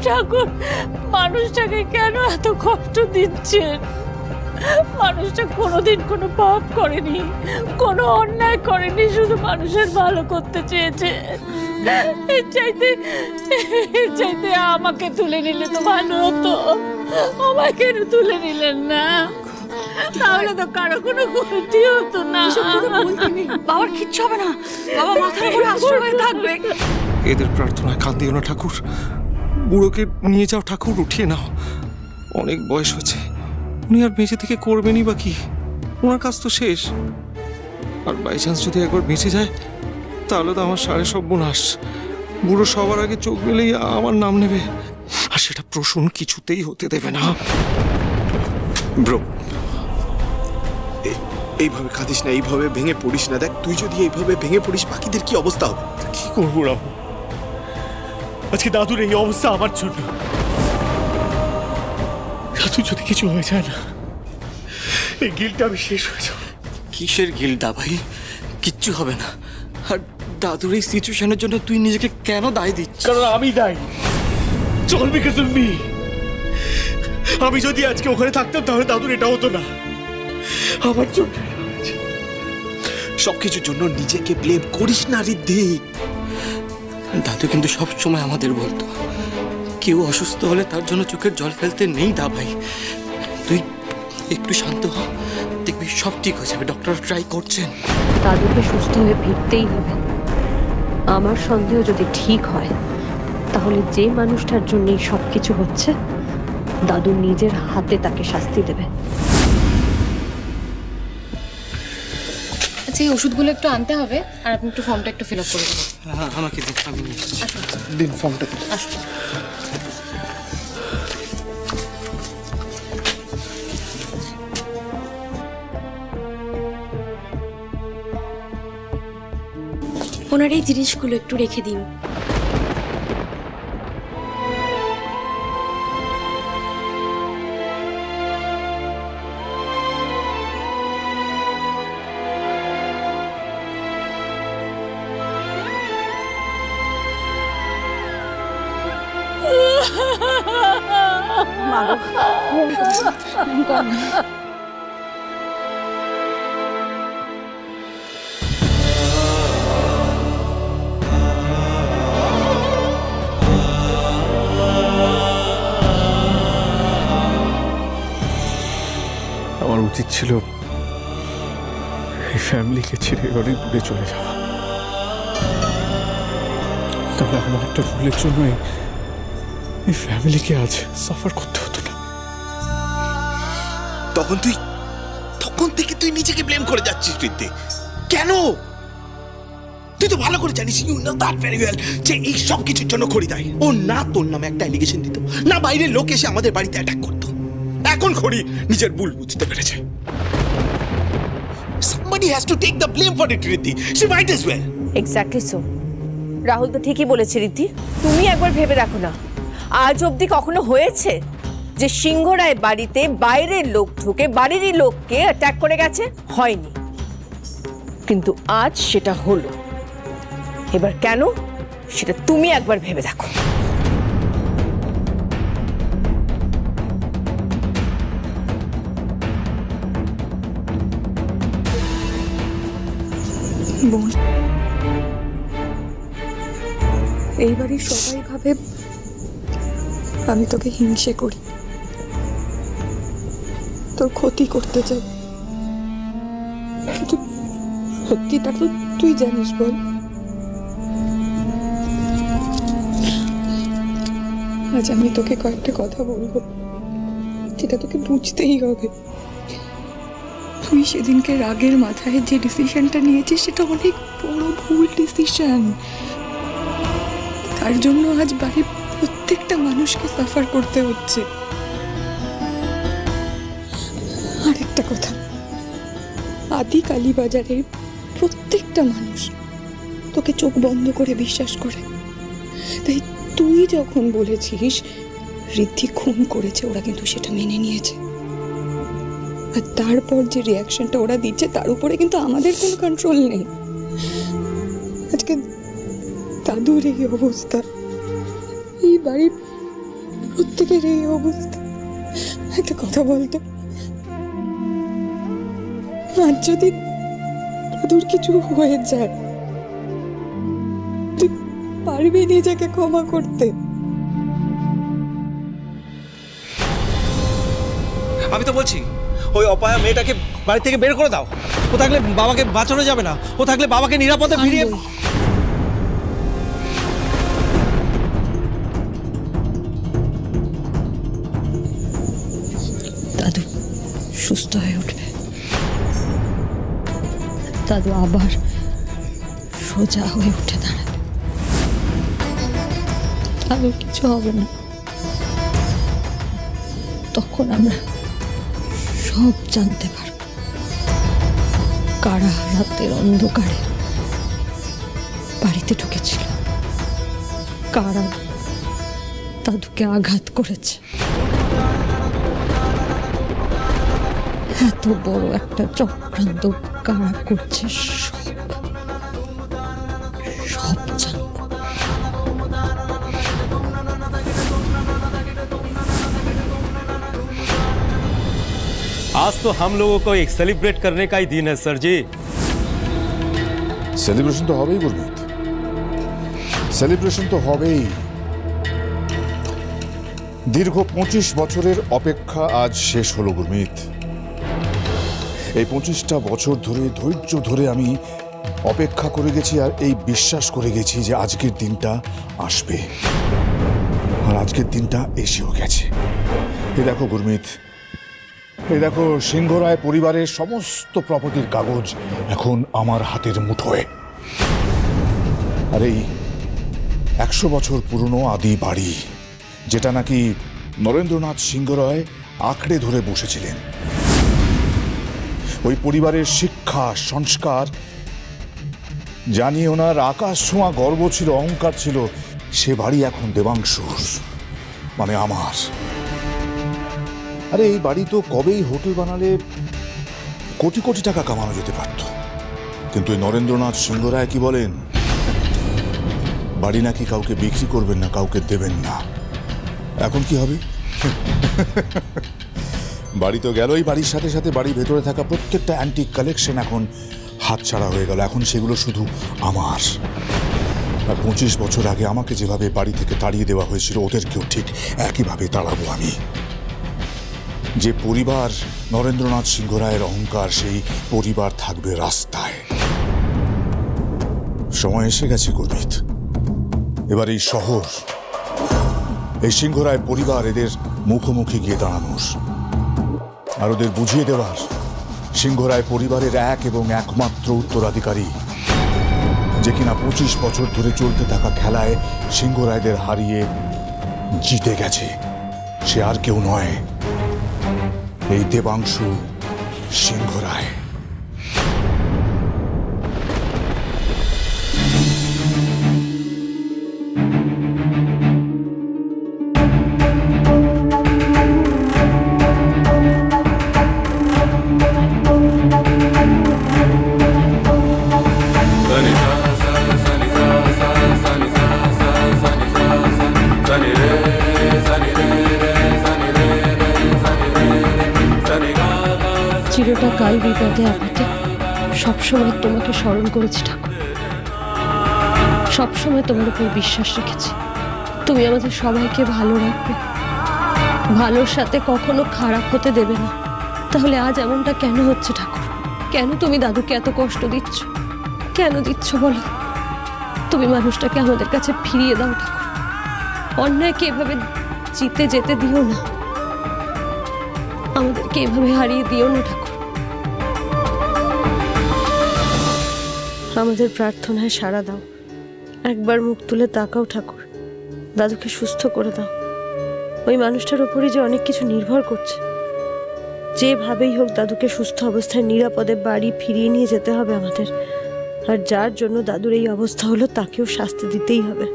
ঠাকুর মানুষটাকে কেন এত কষ্ট দিচ্ছেন? মানুষটা কোনোদিন কোনো পাপ করেনি, কোনো অন্যায় করেনি, শুধু মানুষের ভালো করতে চেয়েছে। এর চাইতে আমাকে তুলে নিলে তো ভালো হতো। আমাকে তুলে নিলেন না, তাহলে তো কারো কোনো ক্ষতি হতো না। বাবার কিচ্ছু হবে না, বাবা মাথার উপরে আশ্রয় হয়ে থাকবে। এদের প্রার্থনায় কান দিও না ঠাকুর। বুড়োকে নিয়ে যাও ঠাকুর, উঠিয়ে নাও। অনেক বয়স হয়েছে, উনি আর বেঁচে থেকে করবেনই বা কি? ওনার কাজ তো শেষ। আর বাই চান্স যদি একবার বেঁচে যায় তাহলে তো আমার সাড়ে সর্বনাশ। বুড়ো সবার আগে চোখ মেলেই আমার নাম নেবে, আর সেটা প্রসূন কিছুতেই হতে দেবে না। ব্রো, এইভাবে কাঁদিস না, এইভাবে ভেঙে পড়িস না। দেখ, তুই যদি এইভাবে ভেঙে পড়িস বাকিদের কি অবস্থা হবে? কি করবো রাম, আজকে দাদুর এই অবস্থা আমার জন্য। দাদুর যদি কিছু হয়ে যায় না, এই গিলটা আমি শেষ হয়ে যাব। কিসের গিলটা ভাই? কিচ্ছু হবে না। আর দাদুর এই সিচুয়েশনের জন্য তুই নিজেকে কেন দায় দিচ্ছিস? কারণ আমি দায়ী। চল বিকজ অফ মি। আমি যদি আজকে ওখানে থাকতাম তাহলে দাদুর এটা হতো না। আমার জন্য সবকিছুর জন্য নিজেকে ব্লেম করিস না রিদ্ধি। দাদু কিন্তু সব সময় আমাদের বলতো, কেউ অসুস্থ হলে তার জন্য চোখের জল ফেলতে নেই দা ভাই। তুই একটু শান্ত হ, দেখবি সব ঠিক হয়ে যাবে। ডক্টর ট্রাই করছেন। দাদুকে সুস্থ হয়ে ফিরতেই হবে। আমার সন্দেহ যদি ঠিক হয় তাহলে যে মানুষটার জন্যই সবকিছু হচ্ছে, দাদু নিজের হাতে তাকে শাস্তি দেবে। আচ্ছা, এই ওষুধগুলো একটু আনতে হবে, আর আপনি একটু ফর্মটা একটু ফিল আপ করে দেবেন। হ্যাঁ, আমাকে দিন, আমি দিন ফর্মটা। আসুন। ওনার এই জিনিসগুলো একটু রেখে দিন। আমার উচিত ছিল এই ফ্যামিলিকে ছেড়ে অনেক দূরে চলে যাওয়া। তাহলে আমার একটা ভুলের জন্য এই ফ্যামিলিকে আজ সাফার করতে হতো না। তখন থেকে তুই নিজেকে ব্লেম করে যাচ্ছিস রিদ্ধি। কেন? তুই তো ভালো করে জানিস, you know that very well, যে এই সব কিছুর জন্য খড়ি দেয়। ও না তোর নামে একটা অ্যালিগেশন দিত, না বাইরের লোক এসে আমাদের বাড়িতে অ্যাটাক করতো। এখন খড়ি নিজের ভুল বুঝতে পেরেছে। Somebody has to take the blame for it, Riddhi. She might as well. Exactly so. Rahul তো ঠিকই বলেছে রিদ্ধি। তুমি একবার ভেবে দেখো না, আজ অবধি কখনো হয়েছে যে সিংহরায় বাড়িতে বাইরের লোক ঢুকে বাড়িরই লোককে অ্যাটাক করে গেছে? হয়নি। কিন্তু আজ সেটা হলো। এবার কেন সেটা তুমি একবার ভেবে দেখো। বোন, এইবারই সবাই ভাবে আমি তোকে হিংসে করি, তোর ক্ষতি করতে চাই, কিন্তু সত্যিটা তো তুই জানিস। বল, আজ আমি তোকে কয়েকটা কথা বলবো যেটা তোকে বুঝতেই হবে। তুই সেদিনকে রাগের মাথায় যে ডিসিশনটা নিয়েছিস সেটা অনেক বড় ভুল ডিসিশন। তার জন্য আজ বাড়ির প্রত্যেকটা মানুষকে সাফার করতে হচ্ছে। আরেকটা কথা, আদি কালীবাজারের প্রত্যেকটা মানুষ তোকে চোখ বন্ধ করে বিশ্বাস করে। তাই তুই যখন বলেছিস ঋদ্ধি খুন করেছে, ওরা কিন্তু সেটা মেনে নিয়েছে। আর তারপর যে রিয়াকশনটা ওরা দিচ্ছে তার উপরে কিন্তু আমাদের কোনো কন্ট্রোল নেই। আজকে দাদুর এই অবস্থা, এই বাড়ির প্রত্যেকের এই অবস্থা। একটা কথা বলতো, আর যদি দাদুর কিছু হয়ে যায়, তুই পারবি নিজেকে ক্ষমা করতে? আমি তো বলছি ওই অপায়া মেয়েটাকে বাড়ি থেকে বের করে দাও। ও থাকলে বাবাকে বাঁচানো যাবে না, ও থাকলে বাবাকে নিরাপদে ফিরিয়ে। দাদু সুস্থ হয়ে উঠবে, দাদু আবার সোজা হয়ে উঠে দাঁড়াবে, দাদুর কিছু হবে না। তখন আমরা সব জানতে পারব কারা রাতের অন্ধকারে বাড়িতে ঢুকেছিল, কারা দাদুকে আঘাত করেছে। এত বড় একটা চক্রান্ত কারা করছে সব জানব। आज तो हम लोगों को एक सेलिब्रेट करने का ही दिन है सर जी। সেলিব্রেশন তো হবেই গুরমিত, সেলিব্রেশন তো হবেই। দীর্ঘ 25 বছরের অপেক্ষা আজ শেষ হলো গুরমিত। এই 25টা বছর ধরে ধৈর্য ধরে আমি অপেক্ষা করে গেছি, আর এই বিশ্বাস করে গেছি যে আজকের দিনটা আসবে, আর আজকের দিনটা এসেও গেছে। এই দেখো গুরমিত, এই দেখো সিংহ রায় পরিবারের সমস্ত প্রপার্টির কাগজ এখন আমার হাতের মুঠোয়। আর এই 100 বছর পুরনো আদি বাড়ি, যেটা নাকি নরেন্দ্রনাথ সিংহ রায় আঁকড়ে ধরে বসেছিলেন, ওই পরিবারের শিক্ষা সংস্কার জানি ওনার আকাশ ছোঁয়া গর্ব ছিল, অহংকার ছিল, সে বাড়ি এখন দেবাংশুর, মানে আমার। আরে এই বাড়ি তো কবেই হোটেল বানালে কোটি কোটি টাকা কামানো যেতে পারত, কিন্তু এই নরেন্দ্রনাথ সিংহ রায় কি বলেন, বাড়ি নাকি কাউকে বিক্রি করবেন না, কাউকে দেবেন না। এখন কি হবে? বাড়ি তো গেলই, বাড়ির সাথে সাথে বাড়ির ভেতরে থাকা প্রত্যেকটা অ্যান্টিক কালেকশন এখন হাতছাড়া হয়ে গেল, এখন সেগুলো শুধু আমার। আর 25 বছর আগে আমাকে যেভাবে বাড়ি থেকে তাড়িয়ে দেওয়া হয়েছিল, ওদেরকেও ঠিক একইভাবে তাড়াবো আমি। যে পরিবার নরেন্দ্রনাথ সিংহ রায়ের অহংকার, সেই পরিবার থাকবে রাস্তায়। সময় এসে গেছে গুরমিত, এবার এই শহর, এই সিংহ রায় পরিবার, এদের মুখোমুখি গিয়ে দাঁড়ানোর, আর ওদের বুঝিয়ে দেওয়ার সিংহ রায় পরিবারের এক এবং একমাত্র উত্তরাধিকারী, যে কিনা 25 বছর ধরে চলতে থাকা খেলায় সিংহ রায়দের হারিয়ে জিতে গেছে, সে আর কেউ নয়, এই দেবাংশু সিংহ রায়। চিরটা কাল বিপদে আপদে সবসময় তোমাকে স্মরণ করেছি ঠাকুর, সবসময় তোমার উপর বিশ্বাস রেখেছি তুমি আমাদের সবাইকে ভালো রাখবে, ভালোর সাথে কখনো খারাপ হতে দেবে না। তাহলে আজ এমনটা কেন হচ্ছে ঠাকুর? কেন তুমি দাদুকে এত কষ্ট দিচ্ছ? কেন দিচ্ছ বলো? তুমি মানুষটাকে আমাদের কাছে ফিরিয়ে দাও ঠাকুর, অন্যায়কে এভাবে জিতে যেতে দিও না, আমাদেরকে এভাবে হারিয়ে দিও না ঠাকুর। আমাদের প্রার্থনায় সাড়া দাও, একবার মুখ তুলে তাকাও ঠাকুর, দাদুকে সুস্থ করে দাও। ওই মানুষটার উপরই যে অনেক কিছু নির্ভর করছে, যেভাবেই হোক দাদুকে সুস্থ অবস্থায় নিরাপদে বাড়ি ফিরিয়ে নিয়ে যেতে হবে আমাদের, আর যার জন্য দাদুর এই অবস্থা হলো তাকেও শাস্তি দিতেই হবে।